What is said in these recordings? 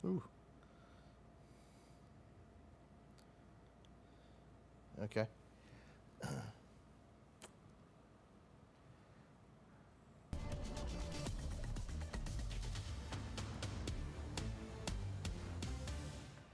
Ooh. Okay.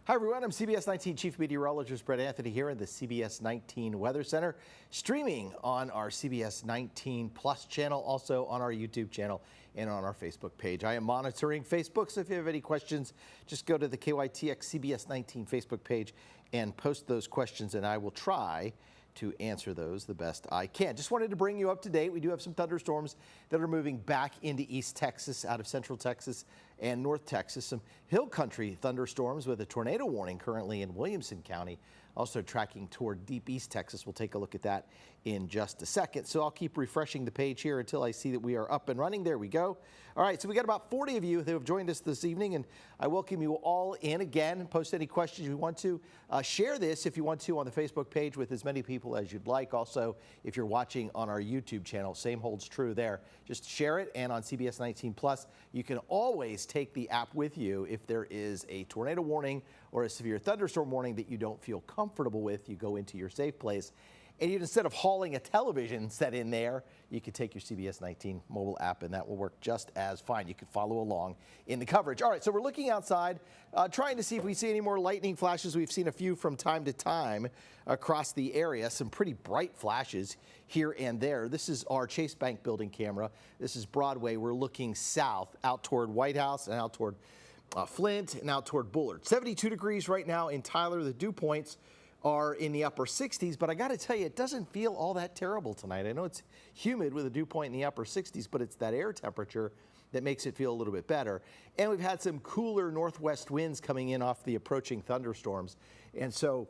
Hi everyone, I'm CBS19 Chief Meteorologist Brett Anthony here in the CBS19 Weather Center, streaming on our CBS19 Plus channel, also on our YouTube channel and on our Facebook page. I am monitoring Facebook, so if you have any questions, just go to the KYTX CBS19 Facebook page and post those questions, and I will try to answer those the best I can. Just wanted to bring you up to date. We do have some thunderstorms that are moving back into East Texas, out of Central Texas and North Texas. Some hill country thunderstorms with a tornado warning currently in Williamson County, also tracking toward deep East Texas. We'll take a look at that in just a second. So I'll keep refreshing the page here until I see that we are up and running. There we go. All right, so we got about 40 of you who have joined us this evening, and I welcome you all in again. Post any questions you want to. Share this if you want to on the Facebook page with as many people as you'd like. Also, if you're watching on our YouTube channel, same holds true there. Just share it, and on CBS 19 Plus, you can always take the app with you if there is a tornado warning or a severe thunderstorm warning that you don't feel comfortable with. You go into your safe place, and instead of hauling a television set in there, you can take your CBS 19 mobile app, and that will work just as fine. You can follow along in the coverage. All right, so we're looking outside, trying to see if we see any more lightning flashes. We've seen a few from time to time across the area, some pretty bright flashes here and there. This is our Chase Bank building camera. This is Broadway. We're looking south out toward White House and out toward Flint and out toward Bullard. 72 degrees right now in Tyler. The dew points are in the upper 60s, but I got to tell you, it doesn't feel all that terrible tonight. I know it's humid with a dew point in the upper 60s, but it's that air temperature that makes it feel a little bit better. And we've had some cooler northwest winds coming in off the approaching thunderstorms. And so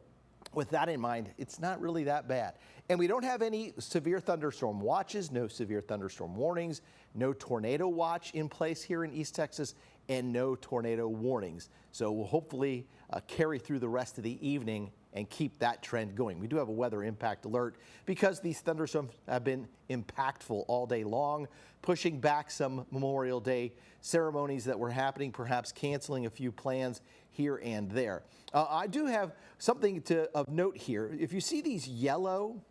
with that in mind, it's not really that bad. And we don't have any severe thunderstorm watches, no severe thunderstorm warnings, no tornado watch in place here in East Texas, and no tornado warnings. So we'll hopefully carry through the rest of the evening and keep that trend going. We do have a weather impact alert because these thunderstorms have been impactful all day long, pushing back some Memorial Day ceremonies that were happening, perhaps canceling a few plans here and there. I do have something of note here. If you see these yellow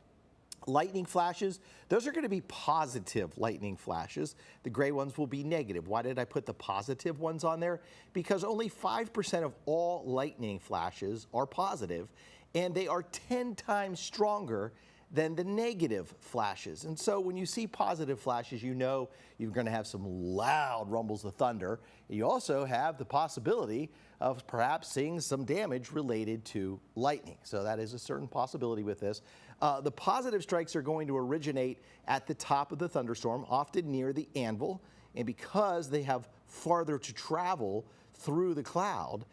lightning flashes, those are going to be positive lightning flashes. The gray ones will be negative. Why did I put the positive ones on there? Because only 5% of all lightning flashes are positive, and they are 10 times stronger than the negative flashes. And so when you see positive flashes, you know you're going to have some loud rumbles of thunder. You also have the possibility of perhaps seeing some damage related to lightning. So that is a certain possibility with this. The positive strikes are going to originate at the top of the thunderstorm, often near the anvil. And because they have farther to travel through the cloud,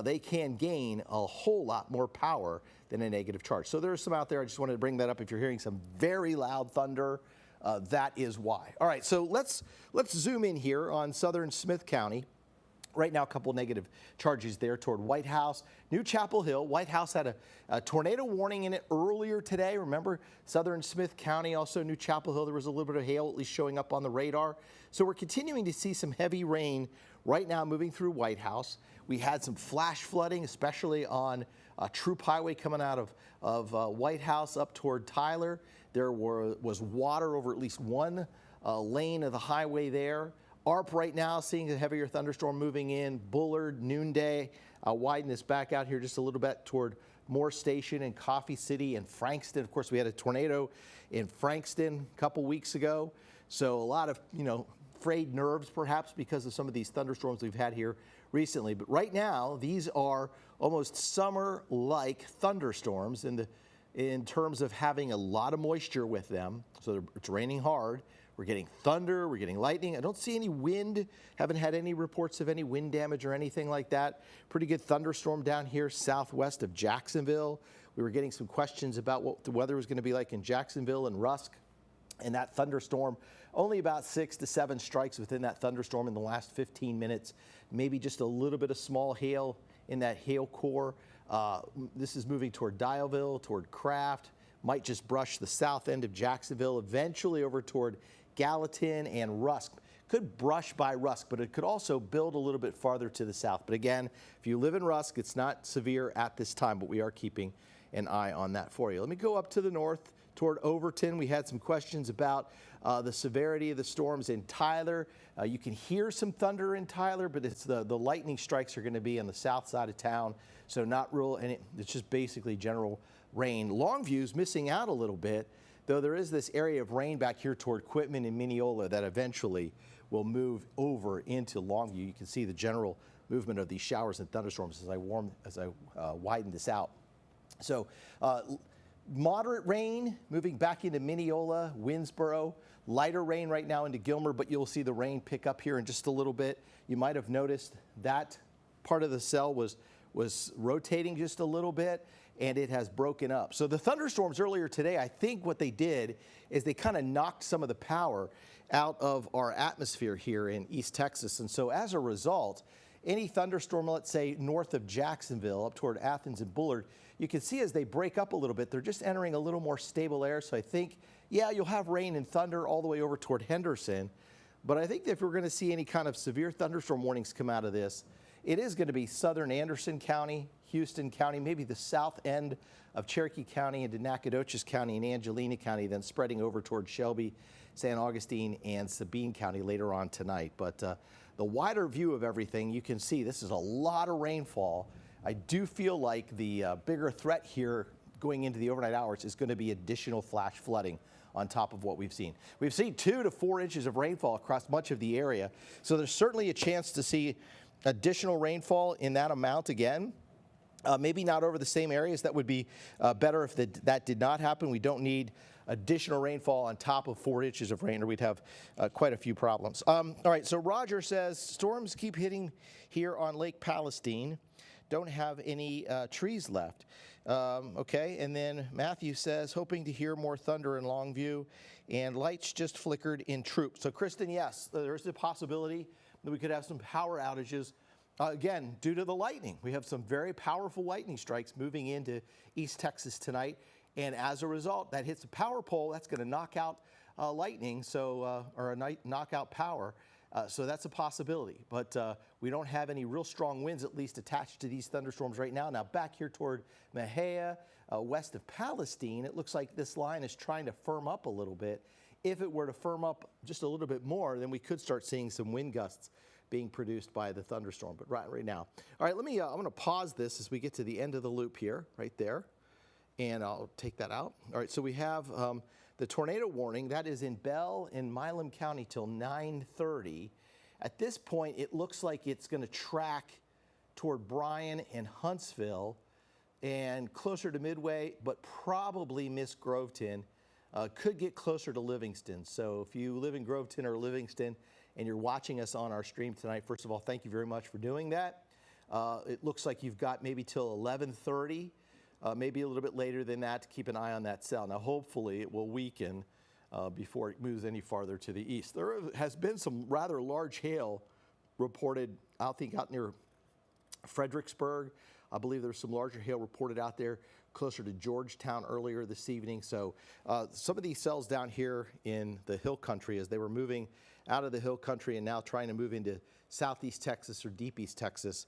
they can gain a whole lot more power than a negative charge. So there's some out there. I just wanted to bring that up. If you're hearing some very loud thunder, that is why. All right, so let's zoom in here on southern Smith County. Right now, a couple negative charges there toward White House, New Chapel Hill. White House had a tornado warning in it earlier today. Remember, southern Smith County, also New Chapel Hill, there was a little bit of hail at least showing up on the radar. So we're continuing to see some heavy rain right now moving through White House. We had some flash flooding, especially on Troop Highway coming out of White House up toward Tyler. There was water over at least one lane of the highway there. ARP right now seeing a heavier thunderstorm moving in. Bullard, noonday. I'll widen this back out here just a little bit toward Moore Station and Coffee City and Frankston. Of course, we had a tornado in Frankston a couple weeks ago. So a lot of, frayed nerves perhaps because of some of these thunderstorms we've had here recently. But right now, these are almost summer-like thunderstorms in terms of having a lot of moisture with them. So it's raining hard. We're getting thunder, we're getting lightning. I don't see any wind, haven't had any reports of any wind damage or anything like that. Pretty good thunderstorm down here southwest of Jacksonville. We were getting some questions about what the weather was going to be like in Jacksonville and Rusk. And that thunderstorm, only about 6 to 7 strikes within that thunderstorm in the last 15 minutes. Maybe just a little bit of small hail in that hail core. This is moving toward Dialville, toward Kraft. Might just brush the south end of Jacksonville, eventually over toward Gallatin and Rusk. could brush by Rusk, but it could also build a little bit farther to the south. But again, if you live in Rusk, it's not severe at this time, but we are keeping an eye on that for you. Let me go up to the north toward Overton. We had some questions about the severity of the storms in Tyler. You can hear some thunder in Tyler, but it's the lightning strikes are going to be on the south side of town, so not real, and it's just basically general rain. Longview's missing out a little bit, though there is this area of rain back here toward Quitman and Mineola that eventually will move over into Longview. You can see the general movement of these showers and thunderstorms as I widen this out. So moderate rain moving back into Mineola, Winnsboro. Lighter rain right now into Gilmer, but you'll see the rain pick up here in just a little bit. You might have noticed that part of the cell was rotating just a little bit, and it has broken up. So the thunderstorms earlier today, I think what they did is they kind of knocked some of the power out of our atmosphere here in East Texas. And so as a result, any thunderstorm, let's say north of Jacksonville up toward Athens and Bullard, you can see as they break up a little bit, they're just entering a little more stable air. So I think, yeah, you'll have rain and thunder all the way over toward Henderson. But I think that if we're going to see any kind of severe thunderstorm warnings come out of this, it is going to be southern Anderson County, Houston County, maybe the south end of Cherokee County into Nacogdoches County and Angelina County, then spreading over toward Shelby, San Augustine, and Sabine County later on tonight. But the wider view of everything, you can see this is a lot of rainfall. I do feel like the bigger threat here going into the overnight hours is going to be additional flash flooding on top of what we've seen. We've seen 2 to 4 inches of rainfall across much of the area, so there's certainly a chance to see additional rainfall in that amount again. Maybe not over the same areas. That would be better if that did not happen. We don't need additional rainfall on top of 4 inches of rain, or we'd have quite a few problems. All right, so Roger says, storms keep hitting here on Lake Palestine. Don't have any trees left. Okay, and then Matthew says, hoping to hear more thunder in Longview, and lights just flickered in Troop. So Kristen, yes, there's a possibility that we could have some power outages. Again, due to the lightning. We have some very powerful lightning strikes moving into East Texas tonight. And as a result, that hits a power pole. That's going to knock out lightning, or knock out power. So that's a possibility. But we don't have any real strong winds, at least attached to these thunderstorms right now. Now back here toward Mejia, west of Palestine, it looks like this line is trying to firm up a little bit. If it were to firm up just a little bit more, then we could start seeing some wind gusts being produced by the thunderstorm, but right now. All right, I'm going to pause this as we get to the end of the loop here, right there, and I'll take that out. All right, so we have the tornado warning. That is in Bell and Milam County till 9:30. At this point, it looks like it's going to track toward Bryan and Huntsville and closer to Midway, but probably miss Groveton. Could get closer to Livingston. So if you live in Groveton or Livingston, and you're watching us on our stream tonight, first of all, thank you very much for doing that. It looks like you've got maybe till 11:30, maybe a little bit later than that, to keep an eye on that cell. Now, hopefully it will weaken before it moves any farther to the east. There has been some rather large hail reported, I think, out near Fredericksburg. I believe there's some larger hail reported out there closer to Georgetown earlier this evening. So some of these cells down here in the hill country, as they were moving out of the hill country and now trying to move into southeast Texas or deep east Texas,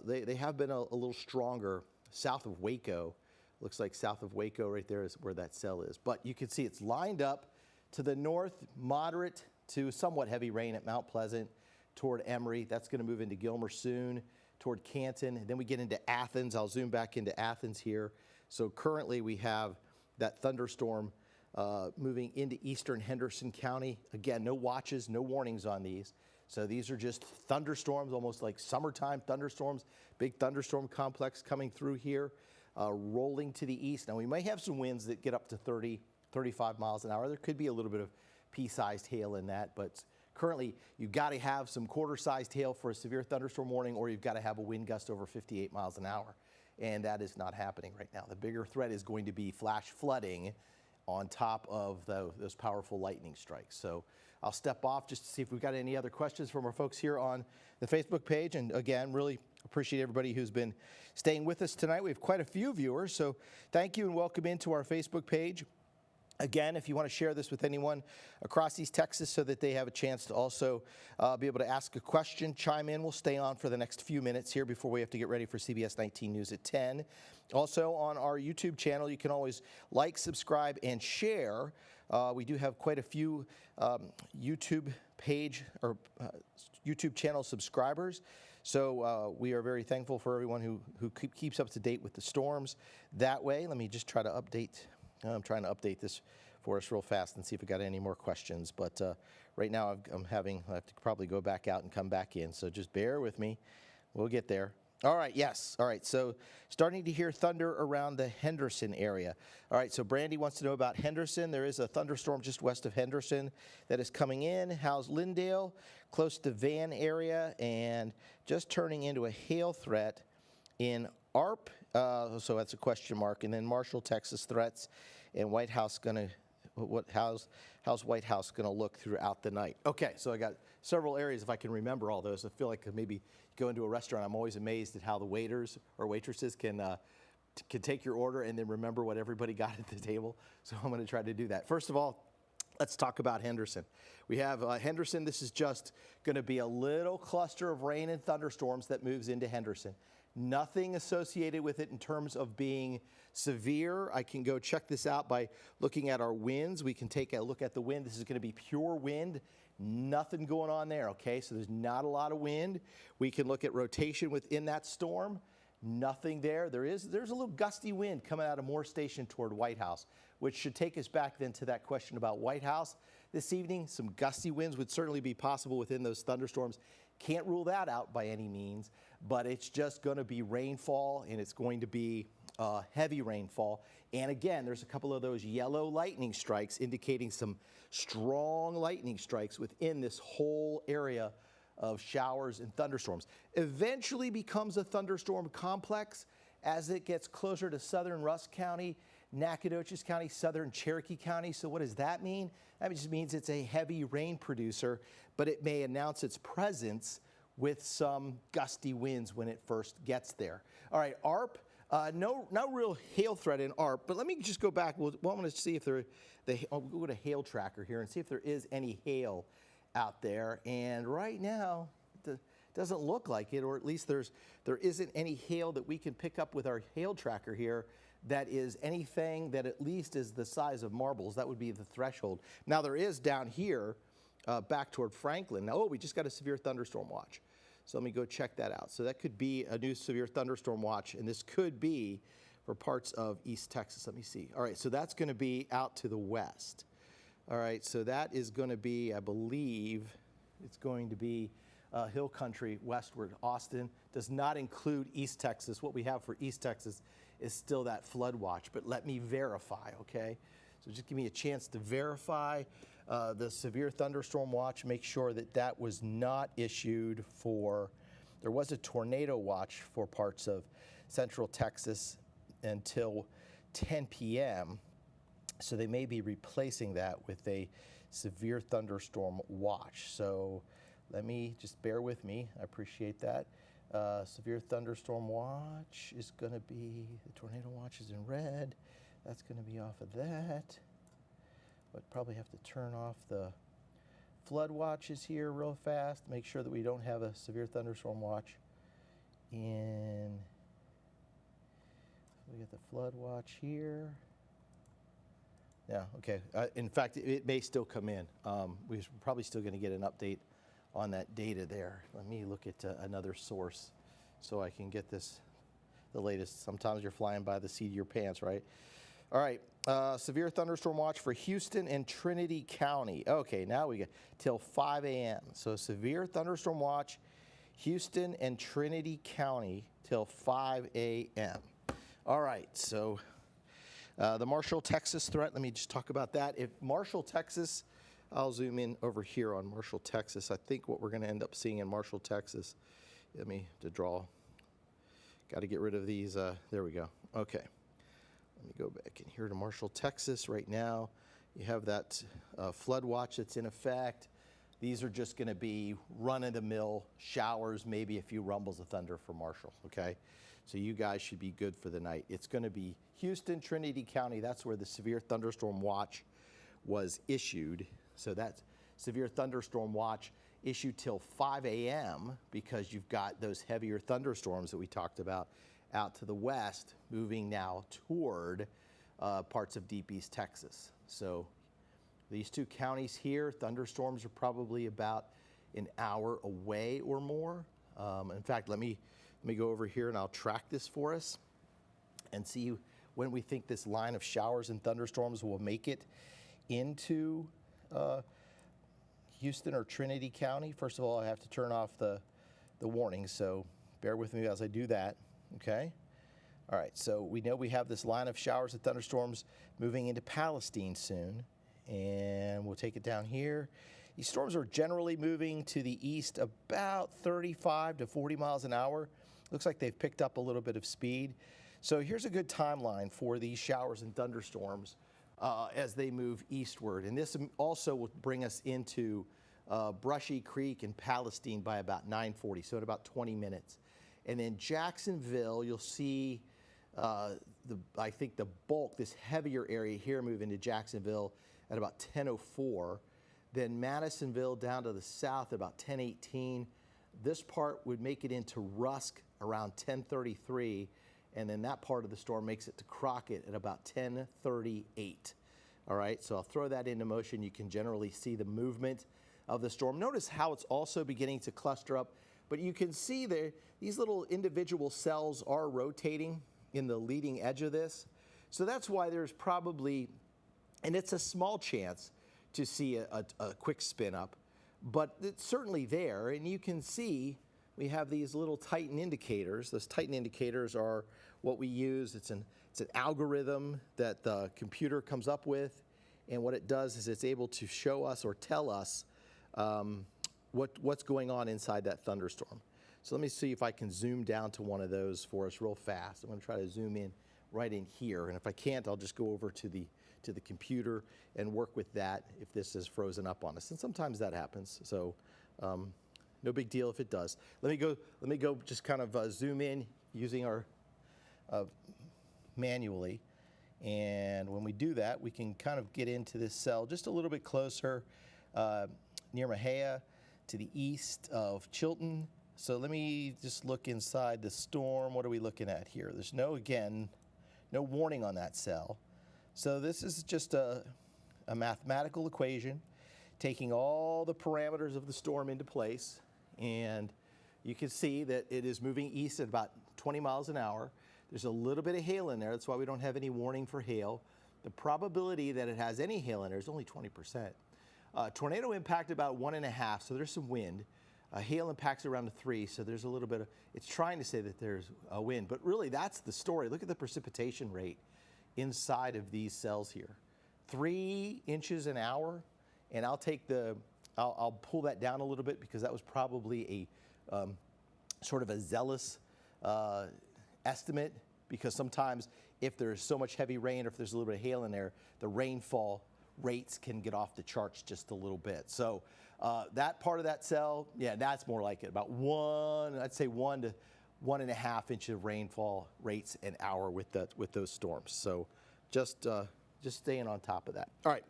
they have been a little stronger south of Waco. Looks like south of Waco right there is where that cell is. But you can see it's lined up to the north, moderate to somewhat heavy rain at Mount Pleasant toward Emory. That's going to move into Gilmer soon, toward Canton. And then we get into Athens. I'll zoom back into Athens here. So currently we have that thunderstorm moving into eastern Henderson County. Again, no watches, no warnings on these. So these are just thunderstorms, almost like summertime thunderstorms, big thunderstorm complex coming through here, rolling to the east. Now we may have some winds that get up to 30, 35 miles an hour. There could be a little bit of pea-sized hail in that, but currently you've got to have some quarter-sized hail for a severe thunderstorm warning, or you've got to have a wind gust over 58 miles an hour. And that is not happening right now. The bigger threat is going to be flash flooding on top of those powerful lightning strikes. So I'll step off just to see if we've got any other questions from our folks here on the Facebook page. And again, really appreciate everybody who's been staying with us tonight. We have quite a few viewers, so thank you and welcome into our Facebook page. Again, if you want to share this with anyone across East Texas so that they have a chance to also be able to ask a question, chime in. We'll stay on for the next few minutes here before we have to get ready for CBS 19 News at 10. Also on our YouTube channel, you can always like, subscribe, and share. We do have quite a few YouTube page or YouTube channel subscribers. So we are very thankful for everyone who keeps up to date with the storms that way. Let me just try to update. I'm trying to update this for us real fast and see if we got any more questions. But right now I have to probably go back out and come back in. So just bear with me. We'll get there. All right, yes. All right, so starting to hear thunder around the Henderson area. All right, so Brandy wants to know about Henderson. There is a thunderstorm just west of Henderson that is coming in. How's Lindale? Close to Van area and just turning into a hail threat in ARP. So that's a question mark. And then Marshall, Texas threats. And White House how's White House going to look throughout the night? Okay, so I got several areas if I can remember all those. I feel like maybe go into a restaurant. I'm always amazed at how the waiters or waitresses can take your order and then remember what everybody got at the table. So I'm going to try to do that. First of all, let's talk about Henderson. We have Henderson. This is just going to be a little cluster of rain and thunderstorms that moves into Henderson. Nothing associated with it in terms of being severe. I can go check this out by looking at our winds. We can take a look at the wind. This is going to be pure wind. Nothing going on there, okay? So there's not a lot of wind. We can look at rotation within that storm. Nothing there. There's a little gusty wind coming out of Moore Station toward White House, which should take us back then to that question about White House this evening. Some gusty winds would certainly be possible within those thunderstorms. Can't rule that out by any means, but it's just going to be rainfall, and it's going to be heavy rainfall. And again, there's a couple of those yellow lightning strikes indicating some strong lightning strikes within this whole area of showers and thunderstorms. Eventually becomes a thunderstorm complex as it gets closer to southern Rusk County, Nacogdoches County, southern Cherokee County. So what does that mean? That just means it's a heavy rain producer, but it may announce its presence with some gusty winds when it first gets there. All right, ARP, no real hail threat in ARP, but let me just go back. We'll want to see if I'll go to hail tracker here and see if there is any hail out there. And right now, it doesn't look like it, or at least there isn't any hail that we can pick up with our hail tracker here that is anything that at least is the size of marbles. That would be the threshold. Now there is down here back toward Franklin. Now, we just got a severe thunderstorm watch. So let me go check that out. So that could be a new severe thunderstorm watch, and this could be for parts of East Texas. Let me see. All right, so that's going to be out to the west. All right, so that is going to be, I believe, it's going to be hill country westward. Austin does not include East Texas. What we have for East Texas is still that flood watch, but let me verify, okay? So just give me a chance to verify the severe thunderstorm watch, make sure that that was not issued for, there was a tornado watch for parts of central Texas until 10 p.m., so they may be replacing that with a severe thunderstorm watch. So let me, just bear with me, I appreciate that. Severe thunderstorm watch is going to be, the tornado watch is in red. That's going to be off of that. But probably have to turn off the flood watches here real fast. Make sure that we don't have a severe thunderstorm watch in. We got the flood watch here. Yeah, okay. In fact, it may still come in. We're probably still going to get an update on that data there. Let me look at another source so I can get this, the latest. Sometimes you're flying by the seat of your pants, right? All right, severe thunderstorm watch for Houston and Trinity County. Okay, now we get till 5 a.m. So severe thunderstorm watch, Houston and Trinity County till 5 a.m. All right, so the Marshall, Texas threat, let me just talk about that. If Marshall, Texas, I'll zoom in over here on Marshall, Texas. I think what we're going to end up seeing in Marshall, Texas, let me got to get rid of these. There we go. Okay. Let me go back in here to Marshall, Texas. Right now, you have that flood watch that's in effect. These are just going to be run-of-the-mill showers, maybe a few rumbles of thunder for Marshall, okay? So you guys should be good for the night. It's going to be Houston, Trinity County. That's where the severe thunderstorm watch was issued. So that's severe thunderstorm watch issued till 5 a.m. because you've got those heavier thunderstorms that we talked about out to the west, moving now toward parts of deep East Texas. So these two counties here, thunderstorms are probably about an hour away or more. In fact, let me go over here and I'll track this for us and see when we think this line of showers and thunderstorms will make it into Houston or Trinity County. First of all, I have to turn off the warning, so bear with me as I do that, okay? All right, so we know we have this line of showers and thunderstorms moving into Palestine soon, and we'll take it down here. These storms are generally moving to the east about 35 to 40 miles an hour. Looks like they've picked up a little bit of speed. So here's a good timeline for these showers and thunderstorms as they move eastward. And this also will bring us into Brushy Creek and Palestine by about 9:40, so in about 20 minutes. And then Jacksonville, you'll see I think the bulk, this heavier area here, move into Jacksonville at about 10:04. Then Madisonville down to the south at about 10:18. This part would make it into Rusk around 10:33, and then that part of the storm makes it to Crockett at about 10:38. All right, so I'll throw that into motion. You can generally see the movement of the storm. Notice how it's also beginning to cluster up, but you can see there, these little individual cells are rotating in the leading edge of this. So that's why there's probably, and it's a small chance to see a quick spin up, but it's certainly there. And you can see we have these little Titan indicators. Those Titan indicators are what we use. It's an algorithm that the computer comes up with, and what it does is it's able to show us or tell us what's going on inside that thunderstorm. So let me see if I can zoom down to one of those for us real fast. I'm going to try to zoom in right in here, and if I can't, I'll just go over to the computer and work with that if this is frozen up on us. And sometimes that happens, so no big deal if it does. Let me go just kind of zoom in using our manually. And when we do that, we can kind of get into this cell just a little bit closer near Mahia to the east of Chilton. So let me just look inside the storm. What are we looking at here? There's no warning on that cell. So this is just a mathematical equation taking all the parameters of the storm into place. And you can see that it is moving east at about 20 miles an hour. There's a little bit of hail in there. That's why we don't have any warning for hail. The probability that it has any hail in there is only 20%. Tornado impact about 1.5, so there's some wind. Hail impacts around 3, so there's a little bit of, it's trying to say that there's a wind, but really that's the story. Look at the precipitation rate inside of these cells here. 3 inches an hour, and I'll pull that down a little bit because that was probably a sort of a zealous estimate, because sometimes if there's so much heavy rain or if there's a little bit of hail in there, the rainfall rates can get off the charts just a little bit. So that part of that cell, yeah, that's more like it, about I'd say 1 to 1.5 inches of rainfall rates an hour with those storms. So just staying on top of that. All right,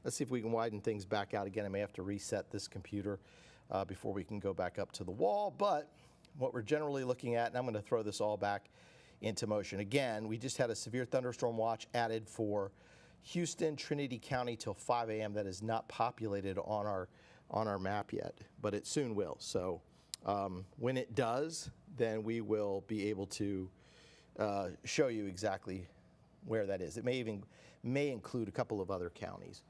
let's see if we can widen things back out again. I may have to reset this computer before we can go back up to the wall, but what we're generally looking at, and I'm going to throw this all back into motion. Again, we just had a severe thunderstorm watch added for Houston, Trinity County till 5 a.m. That is not populated on our map yet, but it soon will. So when it does, then we will be able to show you exactly where that is. It may include a couple of other counties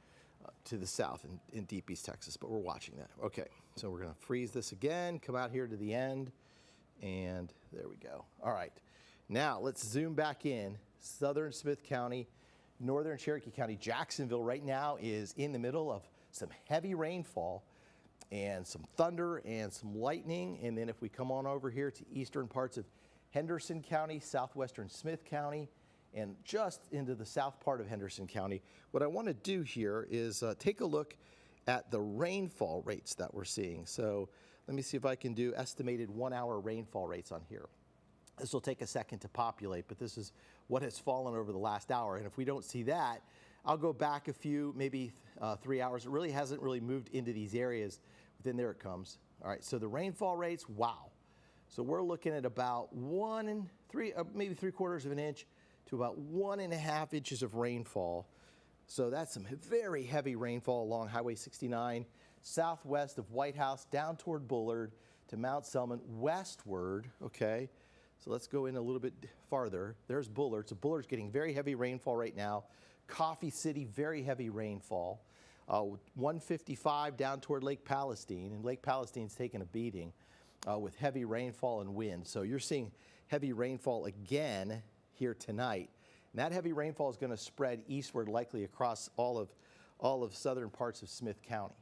to the south in deep East Texas, but we're watching that. Okay, so we're going to freeze this again, come out here to the end, and there we go. All right, now let's zoom back in. Southern Smith County, northern Cherokee County, Jacksonville right now is in the middle of some heavy rainfall and some thunder and some lightning. And then if we come on over here to eastern parts of Henderson County, southwestern Smith County, and just into the south part of Henderson County, what I want to do here is take a look at the rainfall rates that we're seeing. So let me see if I can do estimated 1 hour rainfall rates on here. This will take a second to populate, but this is what has fallen over the last hour. And if we don't see that, I'll go back a few, maybe 3 hours. It really hasn't really moved into these areas. But then there it comes. All right, so the rainfall rates, wow. So we're looking at about 1 and 3, maybe 3/4 of an inch to about 1.5 inches of rainfall. So that's some very heavy rainfall along Highway 69, southwest of White House, down toward Bullard to Mount Selman, westward, okay? So let's go in a little bit farther. There's Bullard. So Bullard's getting very heavy rainfall right now. Coffee City, very heavy rainfall. 155 down toward Lake Palestine, and Lake Palestine's taking a beating with heavy rainfall and wind. So you're seeing heavy rainfall again here tonight. And that heavy rainfall is going to spread eastward, likely across all of southern parts of Smith County,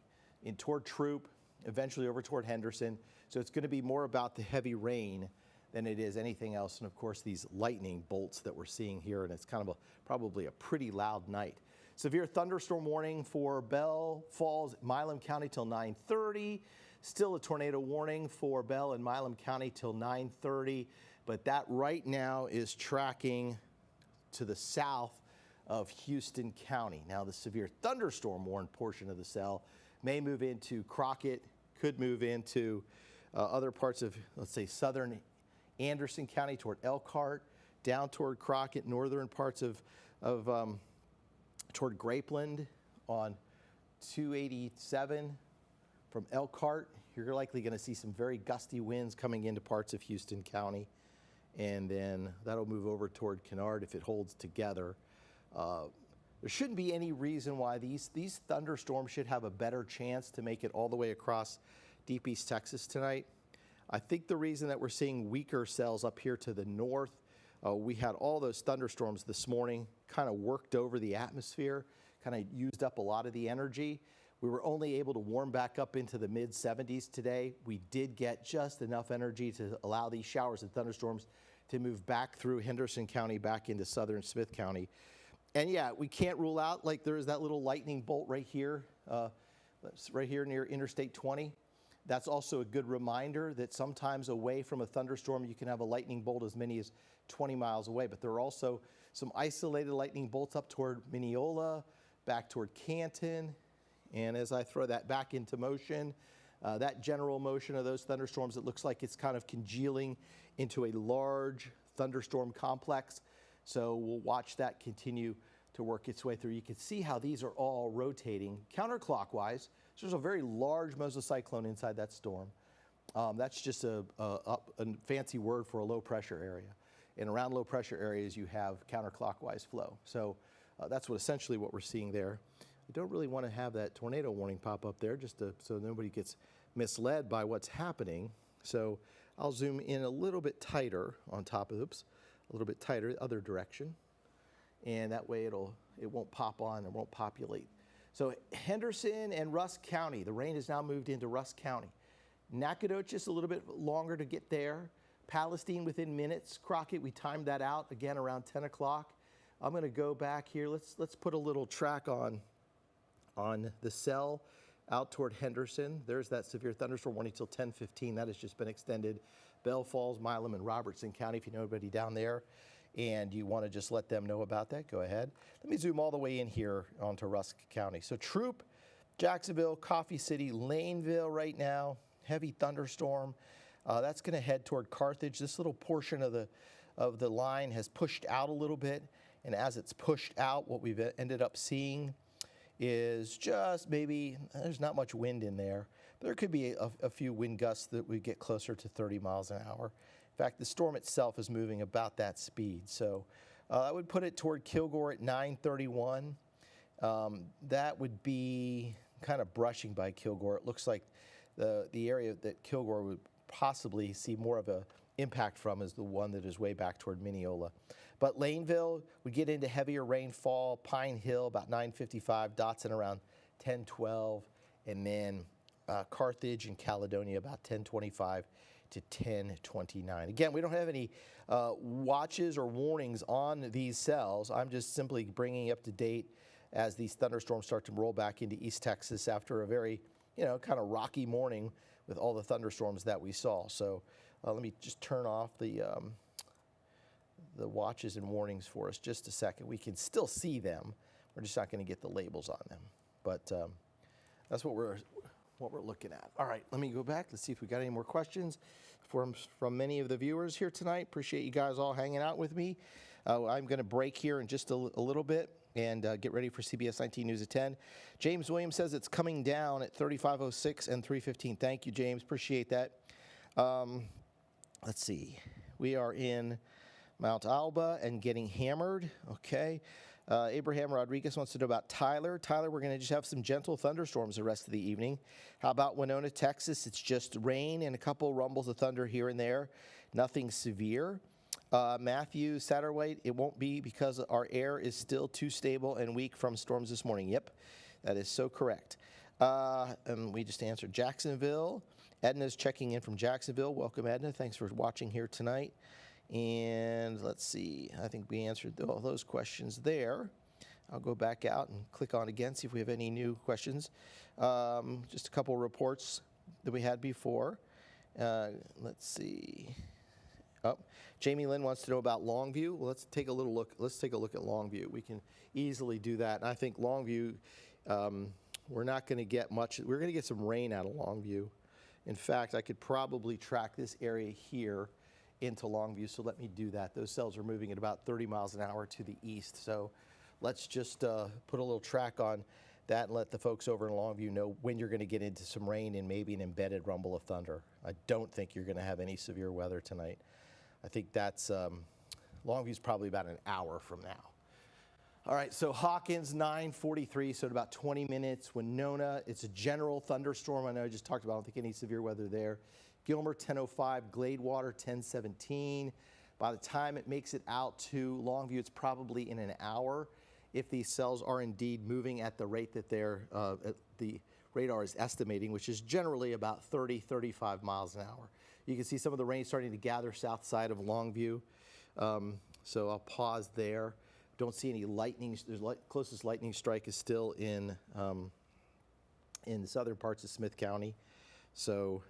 in toward Troop, eventually over toward Henderson. So it's going to be more about the heavy rain than it is anything else. And of course, these lightning bolts that we're seeing here, and it's kind of probably a pretty loud night. Severe thunderstorm warning for Bell Falls, Milam County till 9:30. Still a tornado warning for Bell and Milam County till 9:30. But that right now is tracking to the south of Houston County. Now the severe thunderstorm warned portion of the cell may move into Crockett, could move into other parts of, let's say, southern Anderson County toward Elkhart, down toward Crockett, northern parts of toward Grapeland on 287 from Elkhart. You're likely going to see some very gusty winds coming into parts of Houston County, and then that'll move over toward Kennard if it holds together. There shouldn't be any reason why these thunderstorms should have a better chance to make it all the way across deep East Texas tonight. I think the reason that we're seeing weaker cells up here to the north, we had all those thunderstorms this morning, kind of worked over the atmosphere, kind of used up a lot of the energy. We were only able to warm back up into the mid-70s today. We did get just enough energy to allow these showers and thunderstorms to move back through Henderson County, back into southern Smith County. And yeah, we can't rule out, like there is that little lightning bolt right here near Interstate 20. That's also a good reminder that sometimes away from a thunderstorm, you can have a lightning bolt as many as 20 miles away. But there are also some isolated lightning bolts up toward Mineola, back toward Canton. And as I throw that back into motion, that general motion of those thunderstorms, it looks like it's kind of congealing into a large thunderstorm complex. So we'll watch that continue to work its way through. You can see how these are all rotating counterclockwise. So there's a very large mesocyclone inside that storm. That's just a fancy word for a low pressure area. And around low pressure areas, you have counterclockwise flow. So that's essentially what we're seeing there. I don't really want to have that tornado warning pop up there just so nobody gets misled by what's happening. So I'll zoom in a little bit tighter on top of, a little bit tighter, other direction. And that way it won't pop on and won't populate. So Henderson and Rusk County, the rain has now moved into Rusk County. Nacogdoches a little bit longer to get there. Palestine within minutes. Crockett, we timed that out again around 10 o'clock. I'm going to go back here. Let's put a little track on the cell out toward Henderson. There's that severe thunderstorm warning till 10:15. That has just been extended. Bell Falls, Milam, and Robertson County. If you know anybody down there and you want to just let them know about that, go ahead. Let me zoom all the way in here onto Rusk County. So Troop, Jacksonville, Coffee City, Laneville right now, heavy thunderstorm. That's going to head toward Carthage. This little portion of the line has pushed out a little bit, and as it's pushed out, what we've ended up seeing is just maybe, there's not much wind in there, but there could be a few wind gusts that we get closer to 30 miles an hour. In fact, the storm itself is moving about that speed. So I would put it toward Kilgore at 9:31. That would be kind of brushing by Kilgore. It looks like the area that Kilgore would possibly see more of a impact from is the one that is way back toward Mineola. But Laneville, we get into heavier rainfall. Pine Hill about 9:55, Dotson around 10:12, and then Carthage and Caledonia about 10:25 to 10:29. Again, we don't have any watches or warnings on these cells. I'm just simply bringing up to date as these thunderstorms start to roll back into East Texas after a very, kind of rocky morning with all the thunderstorms that we saw. So let me just turn off the the watches and warnings for us just a second. We can still see them. We're just not going to get the labels on them. But that's what we're looking at. All right, let me go back. Let's see if we got any more questions from many of the viewers here tonight. Appreciate you guys all hanging out with me. I'm going to break here in just a little bit and get ready for CBS 19 News at 10. James Williams says it's coming down at 3506 and 315. Thank you, James. Appreciate that. Let's see. We are in Mount Alba and getting hammered. Okay. Abraham Rodriguez wants to know about Tyler. Tyler, we're going to just have some gentle thunderstorms the rest of the evening. How about Winona, Texas? It's just rain and a couple rumbles of thunder here and there. Nothing severe. Matthew Satterwhite, it won't be because our air is still too stable and weak from storms this morning. Yep, that is so correct. And we just answered Jacksonville. Edna's checking in from Jacksonville. Welcome, Edna. Thanks for watching here tonight. And let's see, I think we answered all those questions there. I'll go back out and click on again, see if we have any new questions. Just a couple reports that we had before. Let's see. Oh, Jamie Lynn wants to know about Longview. Well, let's take a look at Longview. We can easily do that. And I think Longview, we're not going to get much. We're going to get some rain out of Longview. In fact, I could probably track this area here into Longview, so let me do that. Those cells are moving at about 30 miles an hour to the east, so let's just put a little track on that and let the folks over in Longview know when you're going to get into some rain and maybe an embedded rumble of thunder. I don't think you're going to have any severe weather tonight. I think that's, Longview's probably about an hour from now. All right, so Hawkins, 9:43, so in about 20 minutes. Winona, it's a general thunderstorm. I know I just talked about, I don't think any severe weather there. Gilmer, 10:05, Gladewater, 10:17. By the time it makes it out to Longview, it's probably in an hour if these cells are indeed moving at the rate that the radar is estimating, which is generally about 30, 35 miles an hour. You can see some of the rain starting to gather south side of Longview. So I'll pause there. Don't see any lightning. The closest lightning strike is still in the southern parts of Smith County. So,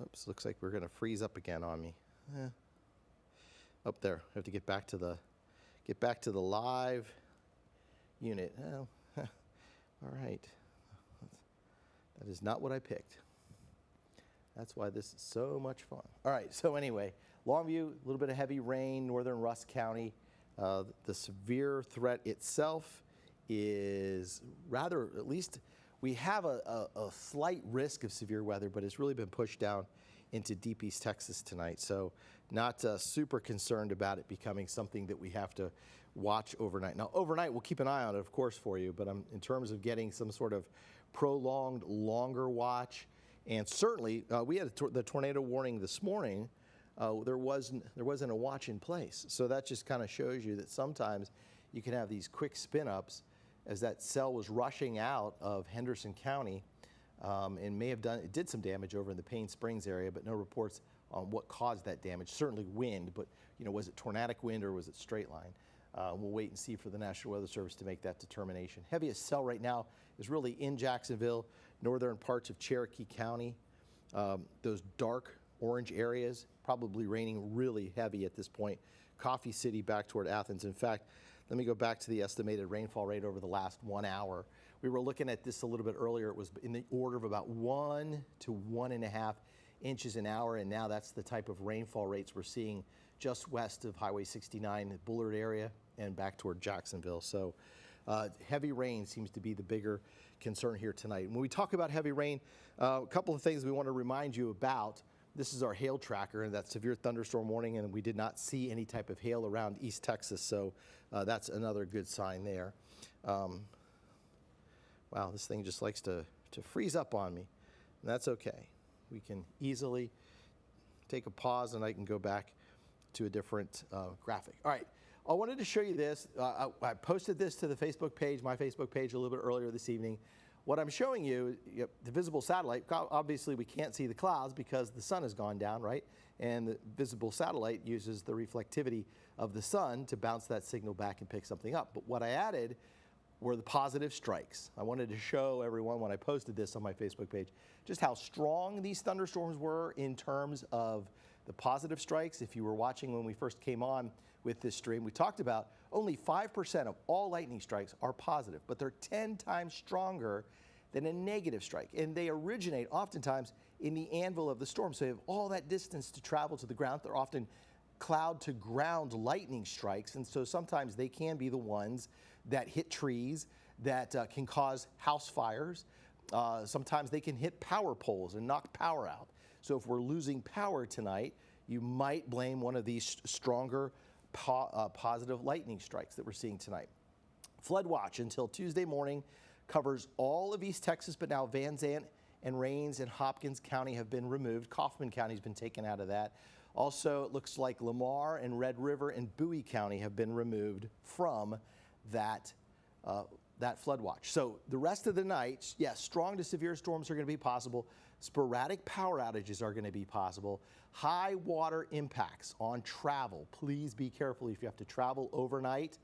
oops, looks like we're going to freeze up again on me. Up there, I have to get back to the live unit. Oh, all right. That is not what I picked. That's why this is so much fun. All right, so anyway, Longview, a little bit of heavy rain, northern Rusk County. The severe threat itself is rather, at least we have a slight risk of severe weather, but it's really been pushed down into deep East Texas tonight. So not super concerned about it becoming something that we have to watch overnight. Now, overnight, we'll keep an eye on it, of course, for you, but in terms of getting some sort of prolonged, longer watch, and certainly we had the tornado warning this morning. There wasn't a watch in place. So that just kind of shows you that sometimes you can have these quick spin-ups as that cell was rushing out of Henderson County and it did some damage over in the Payne Springs area, but no reports on what caused that damage. Certainly wind, but was it tornadic wind or was it straight line? We'll wait and see for the National Weather Service to make that determination. Heaviest cell right now is really in Jacksonville, northern parts of Cherokee County, those dark orange areas, probably raining really heavy at this point. Coffee City back toward Athens. In fact, let me go back to the estimated rainfall rate over the last 1 hour. We were looking at this a little bit earlier. It was in the order of about 1 to 1.5 inches an hour, and now that's the type of rainfall rates we're seeing just west of Highway 69, the Bullard area, and back toward Jacksonville. So heavy rain seems to be the bigger concern here tonight. When we talk about heavy rain, a couple of things we want to remind you about. This is our hail tracker and that severe thunderstorm warning, and we did not see any type of hail around East Texas, so that's another good sign there. Wow, this thing just likes to freeze up on me, and that's okay. We can easily take a pause and I can go back to a different graphic. All right, I wanted to show you this. I posted this to the Facebook page, my Facebook page, a little bit earlier this evening. What I'm showing you, the visible satellite, obviously we can't see the clouds because the sun has gone down, right? And the visible satellite uses the reflectivity of the sun to bounce that signal back and pick something up. But what I added were the positive strikes. I wanted to show everyone when I posted this on my Facebook page just how strong these thunderstorms were in terms of The positive strikes, if you were watching when we first came on with this stream, we talked about only 5% of all lightning strikes are positive, but they're 10 times stronger than a negative strike. And they originate oftentimes in the anvil of the storm. So you have all that distance to travel to the ground. They're often cloud to ground lightning strikes. And so sometimes they can be the ones that hit trees, that can cause house fires. Sometimes they can hit power poles and knock power out. So if we're losing power tonight, you might blame one of these stronger positive lightning strikes that we're seeing tonight. Flood watch until Tuesday morning covers all of East Texas, but now Van Zandt and Rains and Hopkins County have been removed. Kaufman County has been taken out of that. Also, it looks like Lamar and Red River and Bowie County have been removed from that flood watch. So the rest of the night, yes, strong to severe storms are going to be possible. Sporadic power outages are going to be possible. High water impacts on travel. Please be careful if you have to travel overnight.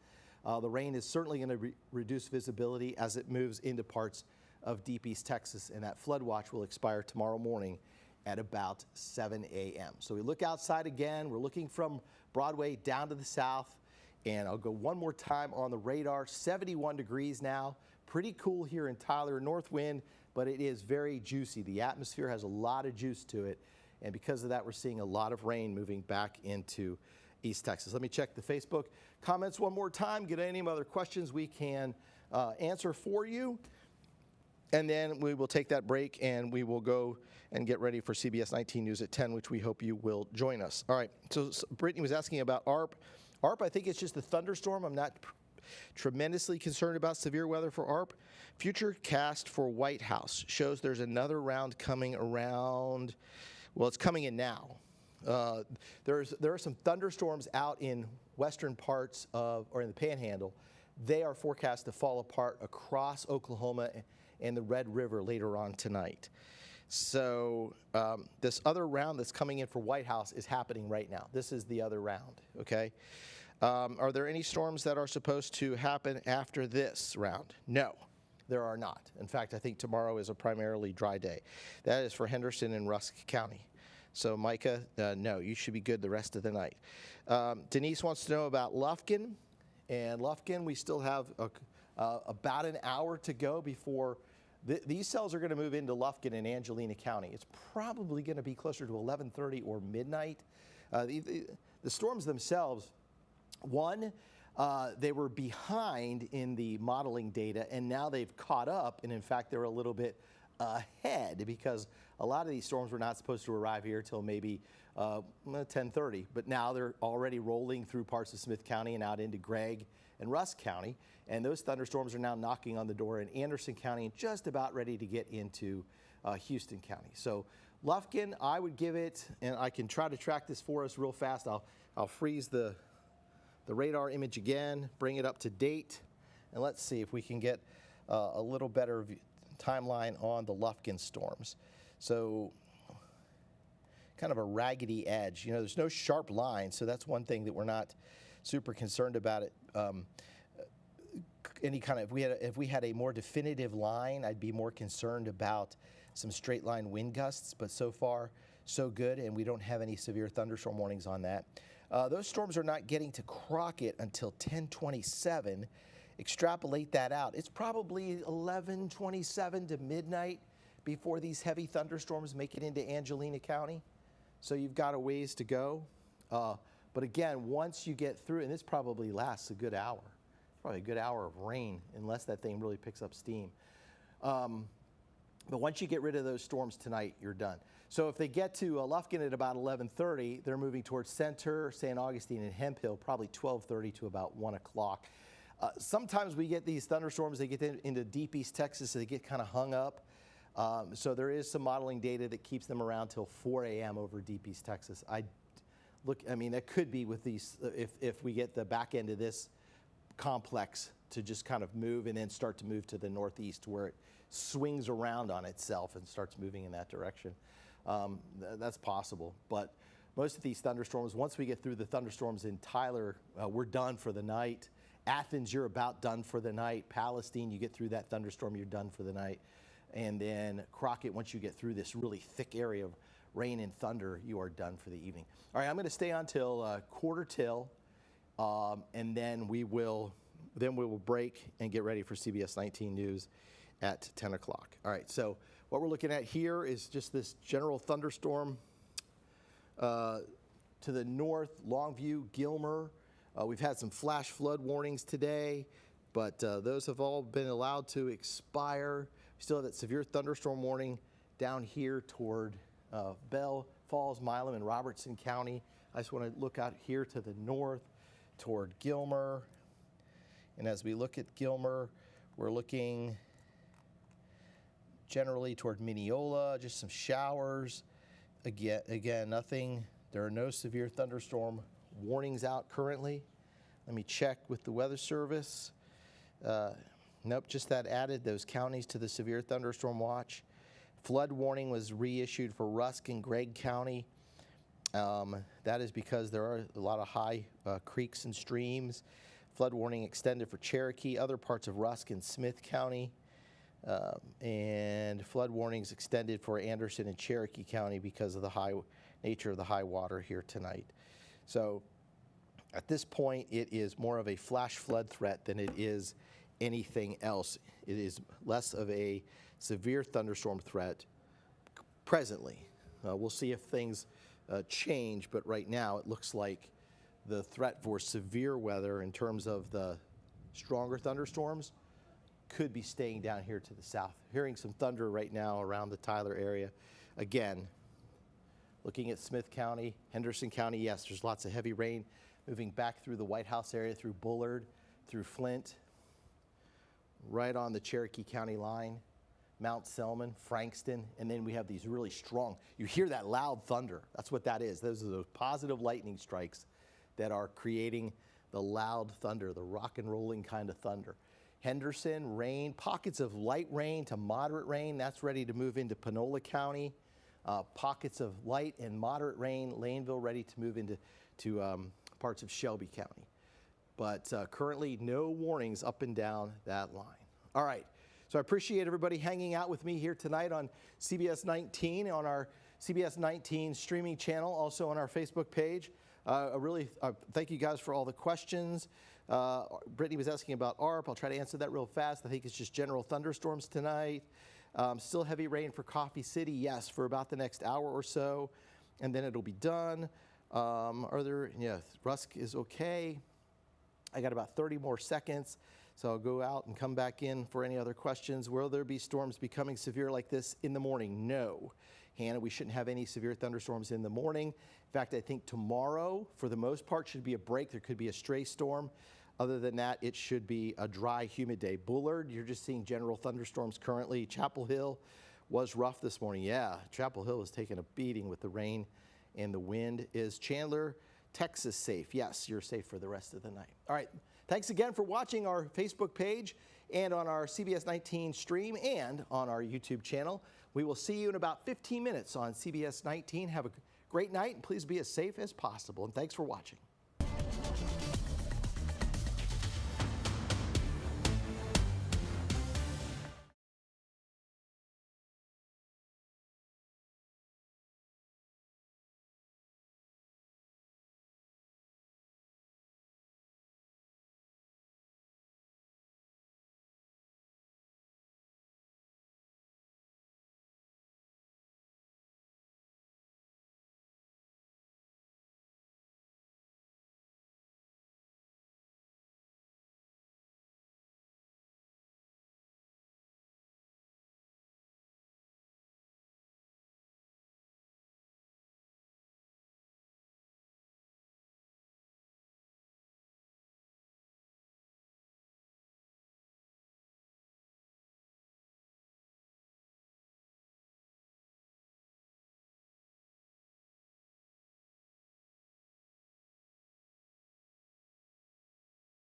The rain is certainly going to reduce visibility as it moves into parts of deep East Texas, and that flood watch will expire tomorrow morning at about 7 a.m. So we look outside again. We're looking from Broadway down to the south, and I'll go one more time on the radar. 71 degrees now. Pretty cool here in Tyler. North wind, but it is very juicy. The atmosphere has a lot of juice to it, and because of that, we're seeing a lot of rain moving back into East Texas. Let me check the Facebook comments one more time, get any other questions we can answer for you, and then we will take that break and we will go and get ready for CBS 19 News at 10, which we hope you will join us. All right, so Brittany was asking about ARP. ARP, I think it's just a thunderstorm. I'm not tremendously concerned about severe weather for ARP. Future cast for White House shows there's another round coming around. Well, it's coming in now. There are some thunderstorms out in western parts of, or in the Panhandle. They are forecast to fall apart across Oklahoma and the Red River later on tonight. So this other round that's coming in for White House is happening right now. This is the other round, okay? Are there any storms that are supposed to happen after this round? No, there are not. In fact, I think tomorrow is a primarily dry day. That is for Henderson and Rusk County. So Micah, no, you should be good the rest of the night. Denise wants to know about Lufkin. And Lufkin, we still have about an hour to go before these cells are going to move into Lufkin in Angelina County. It's probably going to be closer to 11:30 or midnight. The storms themselves, one, they were behind in the modeling data, and now they've caught up, and in fact, they're a little bit ahead because a lot of these storms were not supposed to arrive here till maybe 10:30, but now they're already rolling through parts of Smith County and out into Gregg and Rusk County, and those thunderstorms are now knocking on the door in Anderson County and just about ready to get into Houston County. So Lufkin, I would give it, and I can try to track this for us real fast. I'll freeze the radar image again, bring it up to date, and let's see if we can get a little better timeline on the Lufkin storms. So kind of a raggedy edge. You know, there's no sharp line, so that's one thing that we're not super concerned about it. Any kind of, if we had a more definitive line, I'd be more concerned about some straight line wind gusts, but so far so good, and we don't have any severe thunderstorm warnings on that. Those storms are not getting to Crockett until 10:27. Extrapolate that out. It's probably 11:27 to midnight before these heavy thunderstorms make it into Angelina County. So you've got a ways to go. But again, once you get through, and this probably lasts a good hour, probably a good hour of rain, unless that thing really picks up steam. But once you get rid of those storms tonight, you're done. So if they get to Lufkin at about 11:30, they're moving towards Center, St. Augustine, and Hemphill, probably 12:30 to about 1 o'clock. Sometimes we get these thunderstorms, they get into deep East Texas, so they get kind of hung up. So there is some modeling data that keeps them around till 4 a.m. over deep East Texas. I mean, that could be with these, if we get the back end of this complex to just kind of move and then start to move to the northeast where it swings around on itself and starts moving in that direction. That's possible. But most of these thunderstorms, once we get through the thunderstorms in Tyler, we're done for the night. Athens, you're about done for the night. Palestine, you get through that thunderstorm, you're done for the night. And then Crockett, once you get through this really thick area of rain and thunder, you are done for the evening. All right, I'm going to stay on till quarter till, and then we will break and get ready for CBS 19 News at 10 o'clock. All right, so what we're looking at here is just this general thunderstorm to the north, Longview, Gilmer. We've had some flash flood warnings today, but those have all been allowed to expire. We still have that severe thunderstorm warning down here toward Bell, Falls, Milam, and Robertson County. I just want to look out here to the north toward Gilmer. And as we look at Gilmer, we're looking generally toward Mineola, just some showers. Again, nothing. There are no severe thunderstorm warnings out currently. Let me check with the Weather Service. Nope, just that added those counties to the severe thunderstorm watch. Flood warning was reissued for Rusk and Gregg County. That is because there are a lot of high creeks and streams. Flood warning extended for Cherokee, other parts of Rusk and Smith County. And flood warnings extended for Anderson and Cherokee County because of the high nature of the high water here tonight. So at this point, it is more of a flash flood threat than it is anything else. It is less of a severe thunderstorm threat presently. We'll see if things change, but right now it looks like the threat for severe weather in terms of the stronger thunderstorms could be staying down here to the south. Hearing some thunder right now around the Tyler area. Again, looking at Smith County, Henderson County, yes, there's lots of heavy rain moving back through the White House area, through Bullard, through Flint, right on the Cherokee County line, Mount Selman, Frankston, and then we have these really strong, you hear that loud thunder. That's what that is. Those are those positive lightning strikes that are creating the loud thunder, the rock and rolling kind of thunder. Henderson, rain, pockets of light rain to moderate rain. That's ready to move into Panola County. Pockets of light and moderate rain, Laneville ready to move into parts of Shelby County. But currently no warnings up and down that line. All right, so I appreciate everybody hanging out with me here tonight on CBS 19, on our CBS 19 streaming channel, also on our Facebook page. I really thank you guys for all the questions. Brittany was asking about ARP. I'll try to answer that real fast. I think it's just general thunderstorms tonight. Still heavy rain for Coffee City, yes, for about the next hour or so, and then it'll be done. Rusk is okay. I got about 30 more seconds, so I'll go out and come back in for any other questions. Will there be storms becoming severe like this in the morning? No. Hannah, we shouldn't have any severe thunderstorms in the morning. In fact, I think tomorrow, for the most part, should be a break. There could be a stray storm. Other than that, it should be a dry, humid day. Bullard, you're just seeing general thunderstorms currently. Chapel Hill was rough this morning. Yeah, Chapel Hill was taking a beating with the rain and the wind. Is Chandler, Texas safe? Yes, you're safe for the rest of the night. All right, thanks again for watching our Facebook page and on our CBS 19 stream and on our YouTube channel. We will see you in about 15 minutes on CBS 19. Have a great night and please be as safe as possible. And thanks for watching.